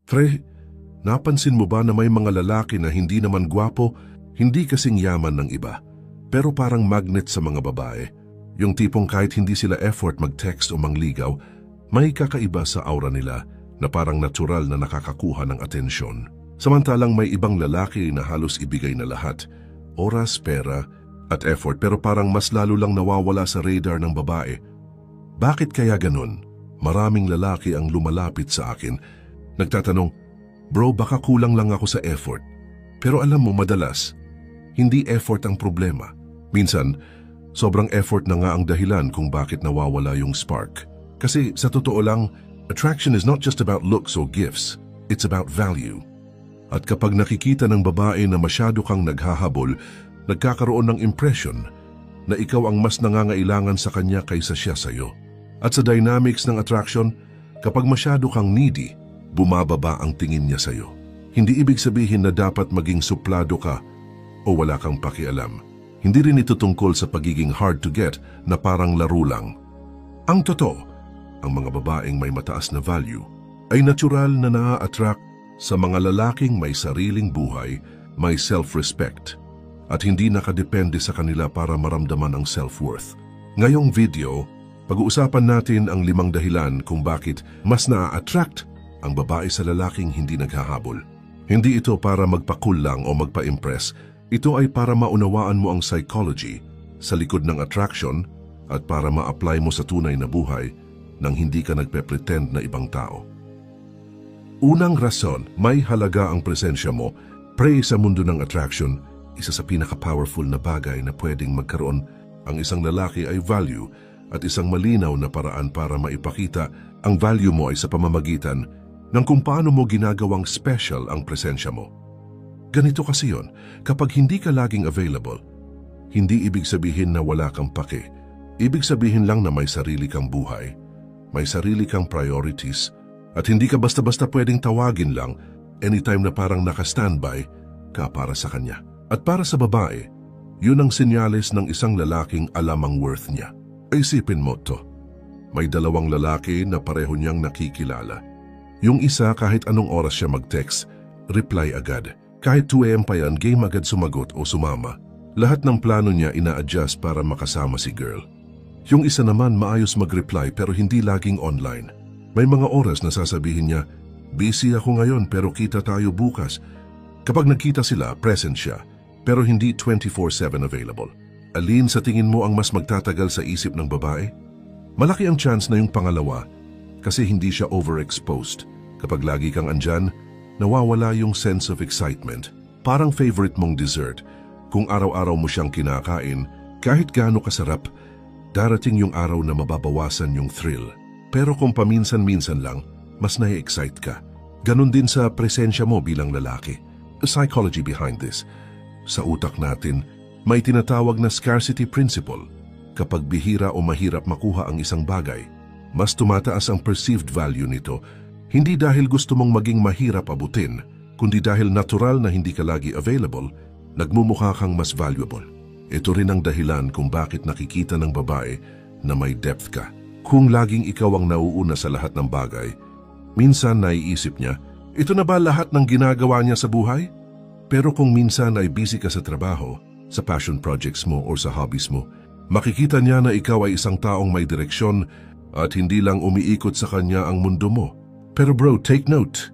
Pre, napansin mo ba na may mga lalaki na hindi naman gwapo, hindi kasing yaman ng iba, pero parang magnet sa mga babae? Yung tipong kahit hindi sila effort mag-text o mangligaw, may kakaiba sa aura nila na parang natural na nakakakuha ng atensyon. Samantalang may ibang lalaki na halos ibigay na lahat, oras, pera, at effort, pero parang mas lalo lang nawawala sa radar ng babae. Bakit kaya ganun? Maraming lalaki ang lumalapit sa akin. Nagtatanong, "Bro, baka kulang lang ako sa effort." Pero alam mo, madalas, hindi effort ang problema. Minsan, sobrang effort na nga ang dahilan kung bakit nawawala yung spark. Kasi sa totoo lang, attraction is not just about looks or gifts, it's about value. At kapag nakikita ng babae na masyado kang naghahabol, nagkakaroon ng impression na ikaw ang mas nangangailangan sa kanya kaysa siya sa'yo. At sa dynamics ng attraction, kapag masyado kang needy, bumababa ang tingin niya sa'yo. Hindi ibig sabihin na dapat maging suplado ka o wala kang pakialam. Hindi rin ito tungkol sa pagiging hard to get na parang laro lang. Ang totoo, ang mga babaeng may mataas na value ay natural na naa-attract sa mga lalaking may sariling buhay, may self-respect, at hindi nakadepende sa kanila para maramdaman ang self-worth. Ngayong video, pag-uusapan natin ang 5 dahilan kung bakit mas naa-attract ang babae sa lalaking hindi naghahabol. Hindi ito para magpa-cool lang o magpa-impress. Ito ay para maunawaan mo ang psychology sa likod ng attraction at para ma-apply mo sa tunay na buhay nang hindi ka nagpe-pretend na ibang tao. Unang rason, may halaga ang presensya mo. Pre, sa mundo ng attraction, isa sa pinaka-powerful na bagay na pwedeng magkaroon ang isang lalaki ay value, at isang malinaw na paraan para maipakita ang value mo ay sa pamamagitan ng kung paano mo ginagawang special ang presensya mo. Ganito kasi yon, kapag hindi ka laging available, hindi ibig sabihin na wala kang pake. Ibig sabihin lang na may sarili kang buhay, may sarili kang priorities, at hindi ka basta-basta pwedeng tawagin lang anytime na parang naka-standby ka para sa kanya. At para sa babae, yun ang senyales ng isang lalaking alam ang worth niya. Isipin mo to, may 2 lalaki na pareho niyang nakikilala. Yung isa kahit anong oras siya mag-text, reply agad. Kahit 2 AM pa yan, game agad sumagot o sumama. Lahat ng plano niya ina-adjust para makasama si girl. Yung isa naman maayos mag-reply pero hindi laging online. May mga oras na sasabihin niya, "Busy ako ngayon pero kita tayo bukas." Kapag nagkita sila, present siya, pero hindi 24/7 available. Alin sa tingin mo ang mas magtatagal sa isip ng babae? Malaki ang chance na yung pangalawa kasi hindi siya overexposed. Kapag lagi kang andyan, nawawala yung sense of excitement. Parang favorite mong dessert. Kung araw-araw mo siyang kinakain, kahit gaano kasarap, darating yung araw na mababawasan yung thrill. Pero kung paminsan-minsan lang, mas nai-excite ka. Ganon din sa presensya mo bilang lalaki. The psychology behind this. Sa utak natin, may tinatawag na scarcity principle. Kapag bihira o mahirap makuha ang isang bagay, mas tumataas ang perceived value nito. Hindi dahil gusto mong maging mahirap abutin, kundi dahil natural na hindi ka lagi available, nagmumukha kang mas valuable. Ito rin ang dahilan kung bakit nakikita ng babae na may depth ka. Kung laging ikaw ang nauuna sa lahat ng bagay, minsan naiisip niya, ito na ba lahat ng ginagawa niya sa buhay? Pero kung minsan ay busy ka sa trabaho, sa passion projects mo o sa hobbies mo, makikita niya na ikaw ay isang taong may direksyon at hindi lang umiikot sa kanya ang mundo mo. Pero bro, take note,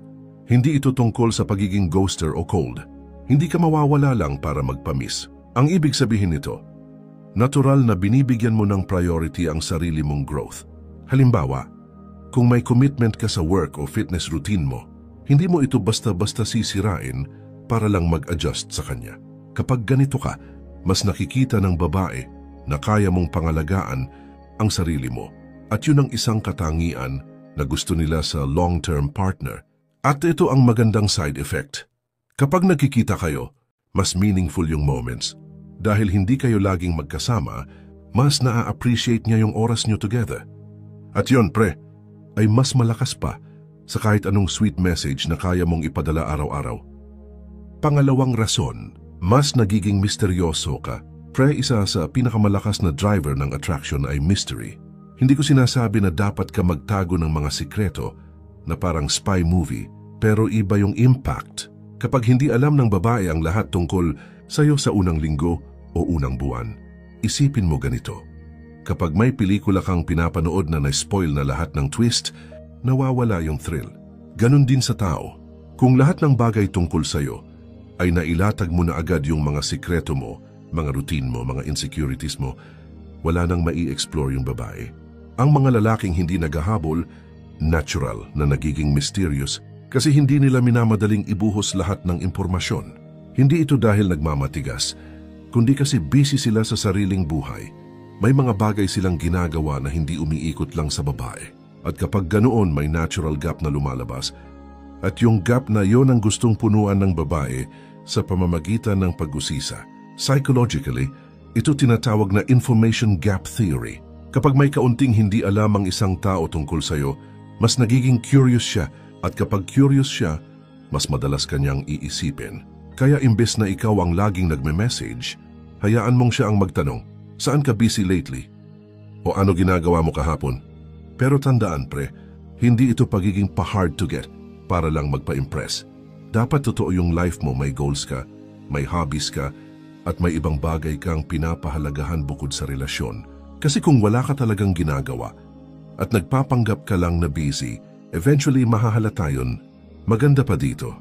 hindi ito tungkol sa pagiging ghoster o cold. Hindi ka mawawala lang para magpamiss. Ang ibig sabihin nito, natural na binibigyan mo ng priority ang sarili mong growth. Halimbawa, kung may commitment ka sa work o fitness routine mo, hindi mo ito basta-basta sisirain para lang mag-adjust sa kanya. Kapag ganito ka, mas nakikita ng babae na kaya mong pangalagaan ang sarili mo. At yun ang isang katangian na gusto nila sa long-term partner. At ito ang magandang side effect. Kapag nagkikita kayo, mas meaningful yung moments. Dahil hindi kayo laging magkasama, mas na-appreciate niya yung oras niyo together. At yun, pre, ay mas malakas pa sa kahit anong sweet message na kaya mong ipadala araw-araw. Pangalawang rason, mas nagiging misteryoso ka. Pre, isa sa pinakamalakas na driver ng attraction ay mystery. Hindi ko sinasabi na dapat ka magtago ng mga sikreto na parang spy movie, pero iba yung impact kapag hindi alam ng babae ang lahat tungkol sa'yo sa unang linggo o unang buwan. Isipin mo ganito. Kapag may pelikula kang pinapanood na na-spoil na lahat ng twist, nawawala yung thrill. Ganon din sa tao. Kung lahat ng bagay tungkol sa'yo ay nailatag mo na agad yung mga sikreto mo, mga routine mo, mga insecurities mo, wala nang mai-explore yung babae. Ang mga lalaking hindi naghahabol, natural na nagiging mysterious kasi hindi nila minamadaling ibuhos lahat ng impormasyon. Hindi ito dahil nagmamatigas, kundi kasi busy sila sa sariling buhay. May mga bagay silang ginagawa na hindi umiikot lang sa babae. At kapag ganoon may natural gap na lumalabas, at yung gap na yon ang gustong punuan ng babae sa pamamagitan ng pag-usisa. Psychologically, ito tinatawag na information gap theory. Kapag may kaunting hindi alam ang isang tao tungkol sa'yo, mas nagiging curious siya at kapag curious siya, mas madalas kanyang iisipin. Kaya imbes na ikaw ang laging nagme-message, hayaan mong siya ang magtanong, saan ka busy lately? O ano ginagawa mo kahapon? Pero tandaan pre, hindi ito pagiging pa-hard to get para lang magpa-impress. Dapat totoo yung life mo, may goals ka, may hobbies ka, at may ibang bagay kang pinapahalagahan bukod sa relasyon. Kasi kung wala ka talagang ginagawa at nagpapanggap ka lang na busy, eventually mahahalata yun. Maganda pa dito,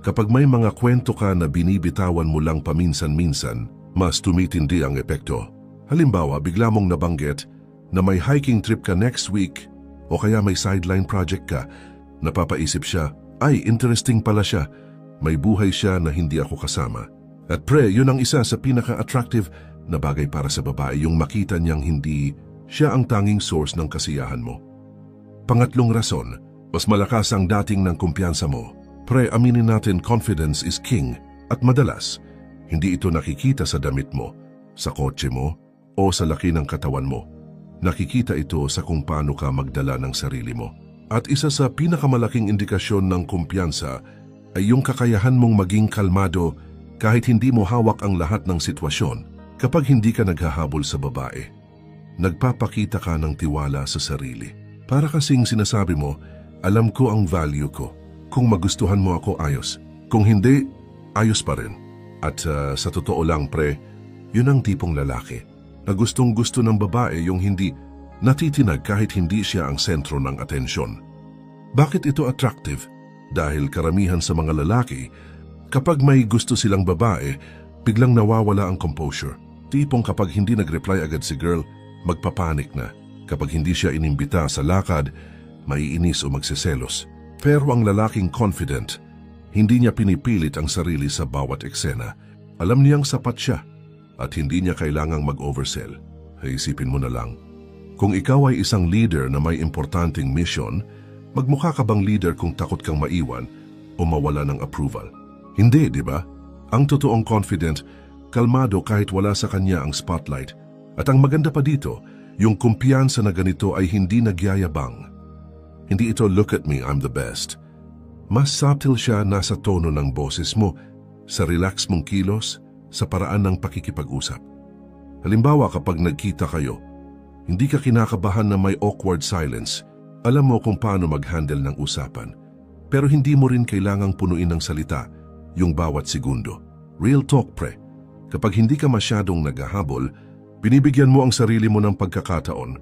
kapag may mga kwento ka na binibitawan mo lang paminsan-minsan, mas tumitindi ang epekto. Halimbawa, bigla mong nabanggit na may hiking trip ka next week o kaya may sideline project ka, napapaisip siya, ay interesting pala siya, may buhay siya na hindi ako kasama. At pre, yun ang isa sa pinaka-attractive na bagay para sa babae, yung makita niyang hindi siya ang tanging source ng kasiyahan mo. Pangatlong rason, mas malakas ang dating ng kumpiyansa mo. Pre, aminin natin, confidence is king at madalas, hindi ito nakikita sa damit mo, sa kotse mo, o sa laki ng katawan mo. Nakikita ito sa kung paano ka magdala ng sarili mo. At isa sa pinakamalaking indikasyon ng kumpiyansa ay yung kakayahan mong maging kalmado kahit hindi mo hawak ang lahat ng sitwasyon. Kapag hindi ka naghahabol sa babae, nagpapakita ka ng tiwala sa sarili. Para kasing sinasabi mo, alam ko ang value ko. Kung magustuhan mo ako, ayos. Kung hindi, ayos pa rin. At sa totoo lang pre, yun ang tipong lalaki na gustong-gusto ng babae yung hindi natitinag kahit hindi siya ang sentro ng atensyon. Bakit ito attractive? Dahil karamihan sa mga lalaki, kapag may gusto silang babae, biglang nawawala ang composure. Tipong kapag hindi nag-reply agad si girl, magpapanik na. Kapag hindi siya inimbita sa lakad, maiinis o magseselos. Pero ang lalaking confident, hindi niya pinipilit ang sarili sa bawat eksena. Alam niyang sapat siya at hindi niya kailangang mag-oversell. Isipin mo na lang, kung ikaw ay isang leader na may importanteng mission, magmukha ka bang leader kung takot kang maiwan o mawala ng approval? Hindi, di ba? Ang totoong confident, kalmado kahit wala sa kanya ang spotlight. At ang maganda pa dito, yung kumpiyansa na ganito ay hindi nagyayabang. Hindi ito look at me, I'm the best. Mas subtle siya nasa tono ng boses mo, sa relax mong kilos, sa paraan ng pakikipag-usap. Halimbawa kapag nagkita kayo, hindi ka kinakabahan na may awkward silence. Alam mo kung paano mag-handle ng usapan. Pero hindi mo rin kailangang punuin ng salita yung bawat segundo. Real talk pre. Kapag hindi ka masyadong naghahabol, binibigyan mo ang sarili mo ng pagkakataon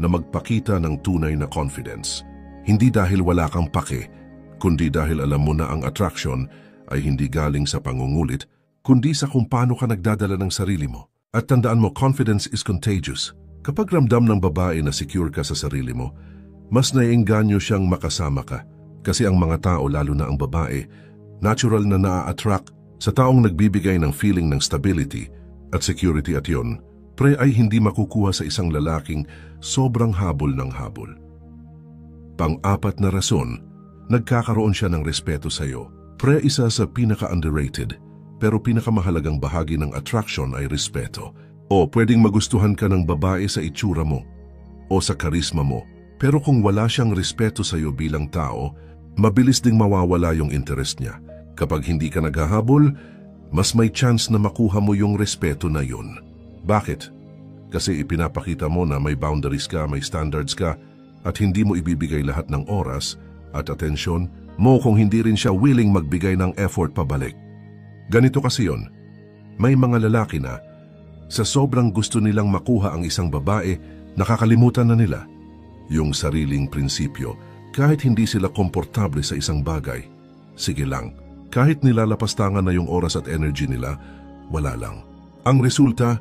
na magpakita ng tunay na confidence. Hindi dahil wala kang pake, kundi dahil alam mo na ang attraction ay hindi galing sa pangungulit, kundi sa kung paano ka nagdadala ng sarili mo. At tandaan mo, confidence is contagious. Kapag ramdam ng babae na secure ka sa sarili mo, mas naiengganyo siyang makasama ka. Kasi ang mga tao, lalo na ang babae, natural na naa-attract sa taong nagbibigay ng feeling ng stability at security at yon, pre ay hindi makukuha sa isang lalaking sobrang habol ng habol. Pang-apat na rason, nagkakaroon siya ng respeto sa iyo. Pre, isa sa pinaka-underrated pero pinakamahalagang bahagi ng attraction ay respeto. O pwedeng magustuhan ka ng babae sa itsura mo o sa karisma mo, pero kung wala siyang respeto sa iyo bilang tao, mabilis ding mawawala yung interest niya. Kapag hindi ka naghahabol, mas may chance na makuha mo yung respeto na yun. Bakit? Kasi ipinapakita mo na may boundaries ka, may standards ka, at hindi mo ibibigay lahat ng oras at atensyon mo kung hindi rin siya willing magbigay ng effort pabalik. Ganito kasi yon. May mga lalaki na sa sobrang gusto nilang makuha ang isang babae, nakakalimutan na nila yung sariling prinsipyo. Kahit hindi sila komportable sa isang bagay, sige lang. Kahit nilalapastangan na yung oras at energy nila, wala lang. Ang resulta,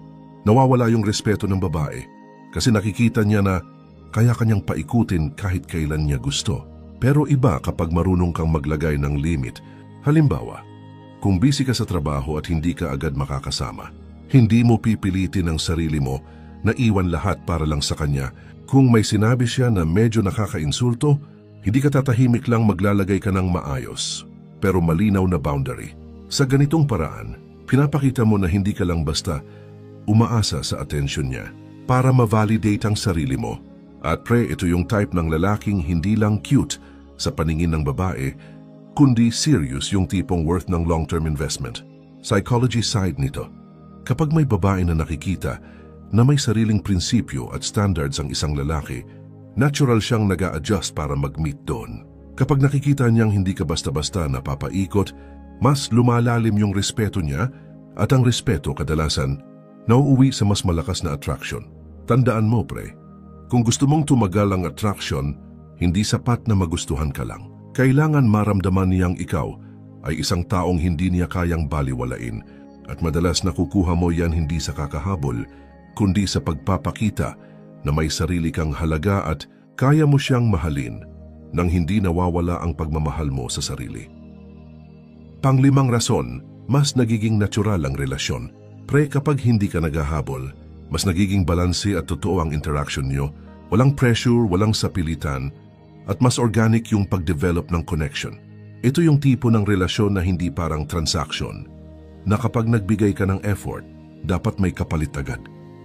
nawawala yung respeto ng babae kasi nakikita niya na kaya kanyang paikutin kahit kailan niya gusto. Pero iba kapag marunong kang maglagay ng limit. Halimbawa, kung busy ka sa trabaho at hindi ka agad makakasama, hindi mo pipilitin ang sarili mo na iwan lahat para lang sa kanya. Kung may sinabi siya na medyo nakakainsulto, hindi ka tatahimik lang maglalagay ka ng maayos, pero malinaw na boundary. Sa ganitong paraan, pinapakita mo na hindi ka lang basta umaasa sa atensyon niya para ma-validate ang sarili mo. At pre, ito yung type ng lalaking hindi lang cute sa paningin ng babae, kundi serious yung tipong worth ng long-term investment. Psychology side nito. Kapag may babae na nakikita na may sariling prinsipyo at standards ang isang lalaki, natural siyang nag-a-adjust para mag-meet doon. Kapag nakikita niyang hindi ka basta-basta napapaikot, mas lumalalim yung respeto niya at ang respeto kadalasan nauuwi sa mas malakas na attraction. Tandaan mo pre, kung gusto mong tumagal ang attraction, hindi sapat na magustuhan ka lang. Kailangan maramdaman niyang ikaw ay isang taong hindi niya kayang baliwalain at madalas nakukuha mo yan hindi sa kakahabol, kundi sa pagpapakita na may sarili kang halaga at kaya mo siyang mahalin nang hindi nawawala ang pagmamahal mo sa sarili. Panglimang rason, mas nagiging natural ang relasyon. Pre, kapag hindi ka naghahabol, mas nagiging balanse at totoo ang interaction niyo, walang pressure, walang sapilitan, at mas organic yung pag-develop ng connection. Ito yung tipo ng relasyon na hindi parang transaction, na kapag nagbigay ka ng effort, dapat may kapalit agad.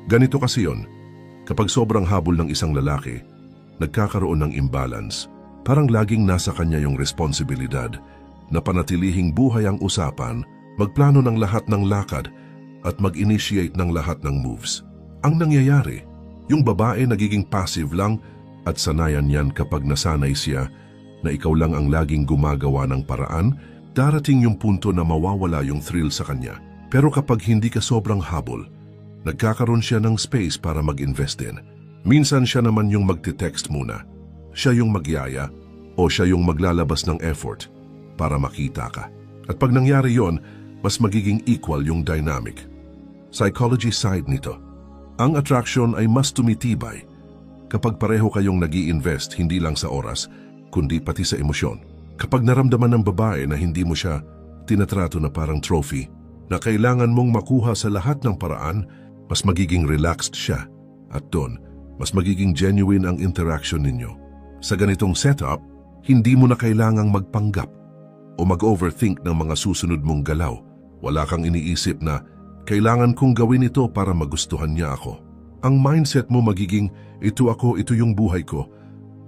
Ganito kasi yon, kapag sobrang habol ng isang lalaki, nagkakaroon ng imbalance. Parang laging nasa kanya yung responsibilidad na panatilihing buhay ang usapan, magplano ng lahat ng lakad, at mag-initiate ng lahat ng moves. Ang nangyayari, yung babae nagiging passive lang at sanayan yan kapag nasanay siya na ikaw lang ang laging gumagawa ng paraan, darating yung punto na mawawala yung thrill sa kanya. Pero kapag hindi ka sobrang habol, nagkakaroon siya ng space para mag-invest din. Minsan siya naman yung magte-text muna. Siya yung magyaya o siya yung maglalabas ng effort para makita ka. At pag nangyari yon, mas magiging equal yung dynamic. Psychology side nito. Ang attraction ay mas tumitibay kapag pareho kayong nag-i-invest hindi lang sa oras, kundi pati sa emosyon. Kapag naramdaman ng babae na hindi mo siya tinatrato na parang trophy, na kailangan mong makuha sa lahat ng paraan, mas magiging relaxed siya. At doon, mas magiging genuine ang interaction ninyo. Sa ganitong setup, hindi mo na kailangang magpanggap o mag-overthink ng mga susunod mong galaw. Wala kang iniisip na, kailangan kong gawin ito para magustuhan niya ako. Ang mindset mo magiging, ito ako, ito yung buhay ko.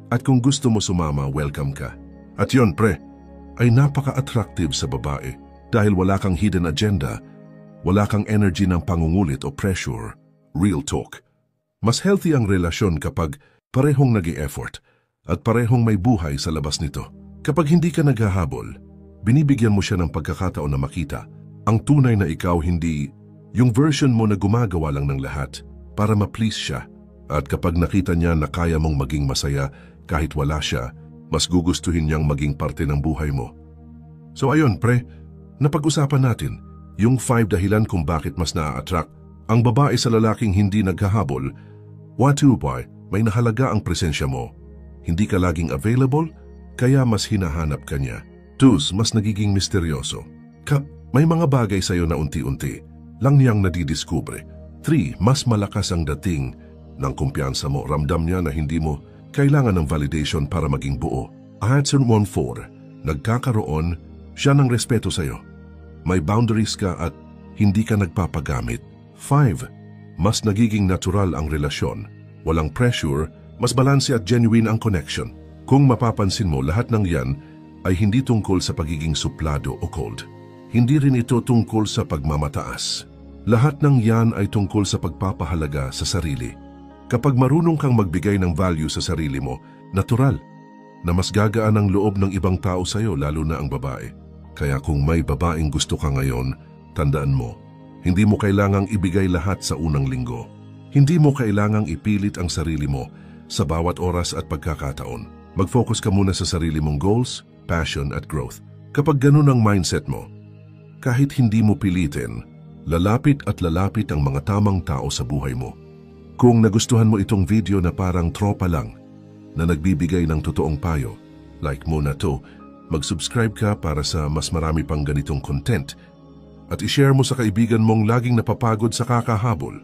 At kung gusto mo sumama, welcome ka. At yon pre, ay napaka-attractive sa babae dahil wala kang hidden agenda, wala kang energy ng pangungulit o pressure. Real talk. Mas healthy ang relasyon kapag parehong nag-e-effort at parehong may buhay sa labas nito. Kapag hindi ka naghahabol, binibigyan mo siya ng pagkakataon na makita ang tunay na ikaw, hindi yung version mo na gumagawa lang ng lahat para ma-please siya. At kapag nakita niya na kaya mong maging masaya kahit wala siya, mas gugustuhin niyang maging parte ng buhay mo. So ayun pre, napag-usapan natin yung 5 dahilan kung bakit mas na-attract ang babae sa lalaking hindi naghahabol. 1, 2, may nahalaga ang presensya mo. Hindi ka laging available, kaya mas hinahanap ka niya. 2, mas nagiging misteryoso. May mga bagay sa'yo na unti-unti lang niyang nadidiskubre. 3, mas malakas ang dating ng kumpiyansa mo. Ramdam niya na hindi mo kailangan ng validation para maging buo. At 4, nagkakaroon siya ng respeto sa'yo. May boundaries ka at hindi ka nagpapagamit. 5, mas nagiging natural ang relasyon. Walang pressure, mas balanse at genuine ang connection. Kung mapapansin mo, lahat ng yan ay hindi tungkol sa pagiging suplado o cold. Hindi rin ito tungkol sa pagmamataas. Lahat ng yan ay tungkol sa pagpapahalaga sa sarili. Kapag marunong kang magbigay ng value sa sarili mo, natural na mas gagaan ang loob ng ibang tao sa'yo, lalo na ang babae. Kaya kung may babaeng gusto ka ngayon, tandaan mo, hindi mo kailangang ibigay lahat sa unang linggo. Hindi mo kailangang ipilit ang sarili mo sa bawat oras at pagkakataon. Mag-focus ka muna sa sarili mong goals, passion at growth. Kapag ganun ang mindset mo, kahit hindi mo pilitin, lalapit at lalapit ang mga tamang tao sa buhay mo. Kung nagustuhan mo itong video na parang tropa lang, na nagbibigay ng totoong payo, like mo na to, mag-subscribe ka para sa mas marami pang ganitong content at i-share mo sa kaibigan mong laging napapagod sa kakahabol.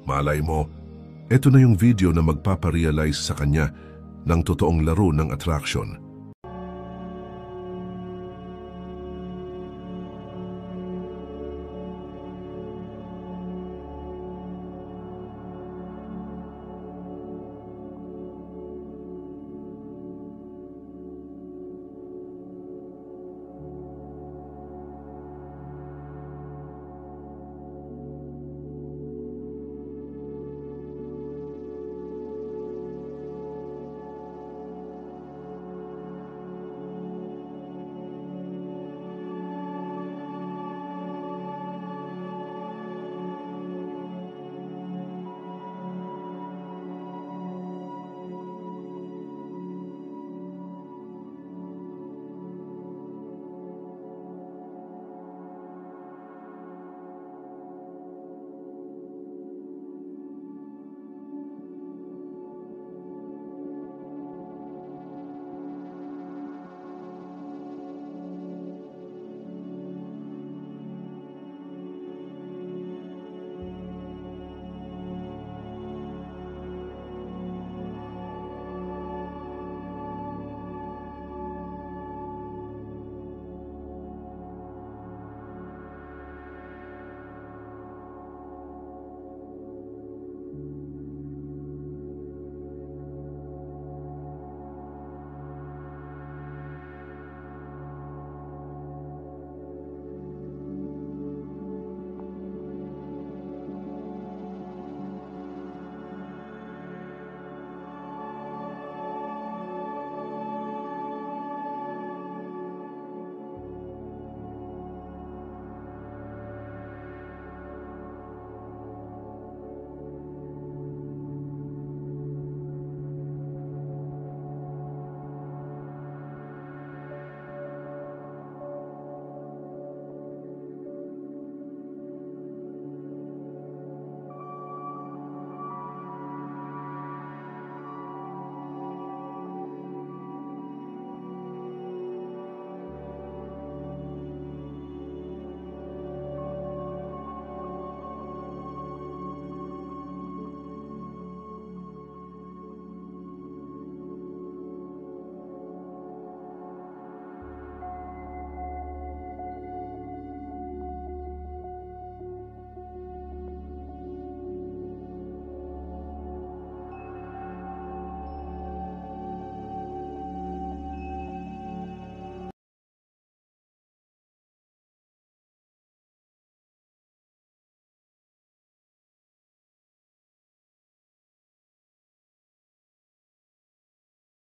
Malay mo, ito na yung video na magpaparealize sa kanya ng totoong laro ng attraction.